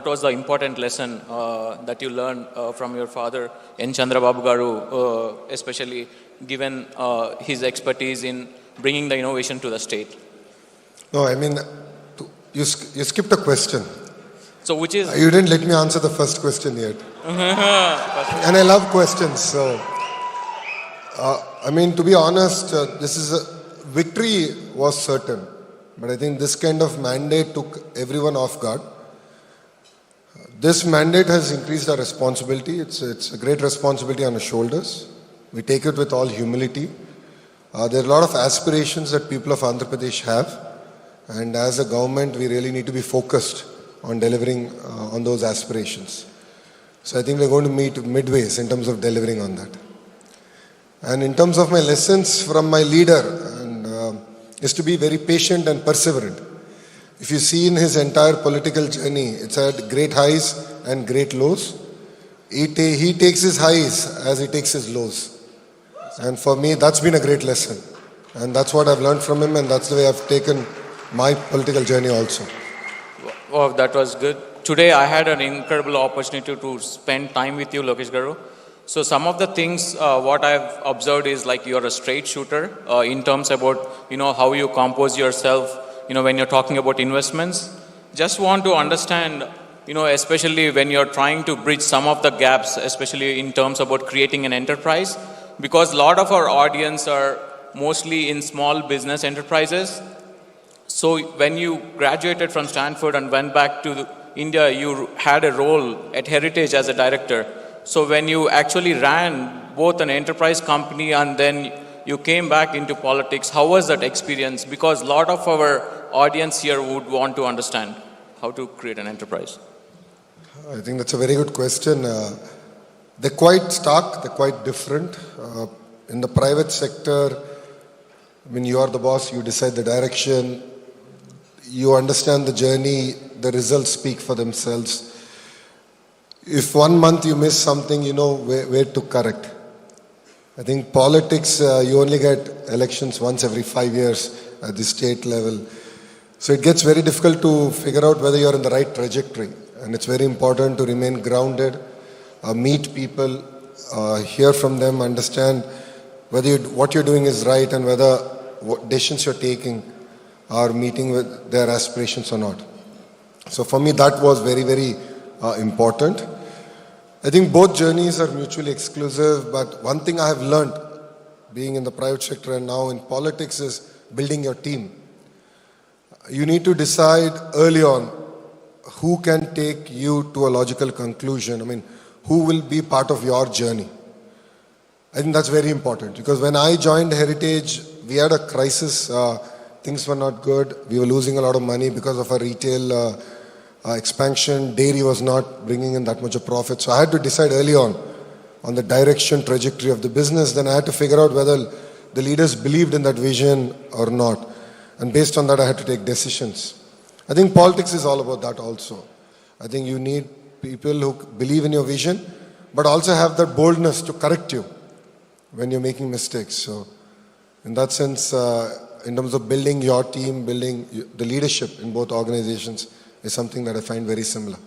What was the important lesson that you learned from your father, N. Chandrababu Garu, especially given his expertise in bringing the innovation to the state? No, I mean, you skipped a question. So which is... You didn't let me answer the first question yet. And I love questions. So, I mean, to be honest, victory was certain. But I think this kind of mandate took everyone off guard. This mandate has increased our responsibility. It's a great responsibility on our shoulders. We take it with all humility. There are a lot of aspirations that people of Andhra Pradesh have. And as a government, we really need to be focused on delivering on those aspirations. So I think we're going to meet midways in terms of delivering on that. And in terms of my lessons from my leader, is to be very patient and perseverant. If you see in his entire political journey, it's had great highs and great lows. He takes his highs as he takes his lows. And for me, that's been a great lesson. And that's what I've learned from him, and that's the way I've taken my political journey also. Wow, that was good. Today I had an incredible opportunity to spend time with you, Lokesh Garu. So some of the things what I've observed is like you're a straight shooter in terms about how you compose yourself when you're talking about investments. Just want to understand especially when you're trying to bridge some of the gaps, especially in terms about creating an enterprise, because a lot of our audience are mostly in small business enterprises. So when you graduated from Stanford and went back to India, you had a role at Heritage as a director. So when you actually ran both an enterprise company and then you came back into politics, how was that experience? Because a lot of our audience here would want to understand how to create an enterprise. I think that's a very good question. They're quite stark, they're quite different. In the private sector, when you are the boss, you decide the direction, you understand the journey, the results speak for themselves. If 1 month you miss something, you know where to correct. I think politics, you only get elections once every 5 years at the state level. So it gets very difficult to figure out whether you're in the right trajectory. And it's very important to remain grounded, meet people, hear from them, understand whether what you're doing is right and whether what decisions you're taking are meeting with their aspirations or not. So for me, that was very, very important. I think both journeys are mutually exclusive, but one thing I have learned being in the private sector and now in politics is building your team. You need to decide early on who can take you to a logical conclusion. I mean, who will be part of your journey. I think that's very important because when I joined Heritage, we had a crisis. Things were not good. We were losing a lot of money because of our retail expansion. Dairy was not bringing in that much of profit. So I had to decide early on the direction, trajectory of the business. Then I had to figure out whether the leaders believed in that vision or not. And based on that, I had to take decisions. I think politics is all about that also. I think you need people who believe in your vision, but also have that boldness to correct you when you're making mistakes. So in that sense, in terms of building your team, building the leadership in both organizations is something that I find very similar.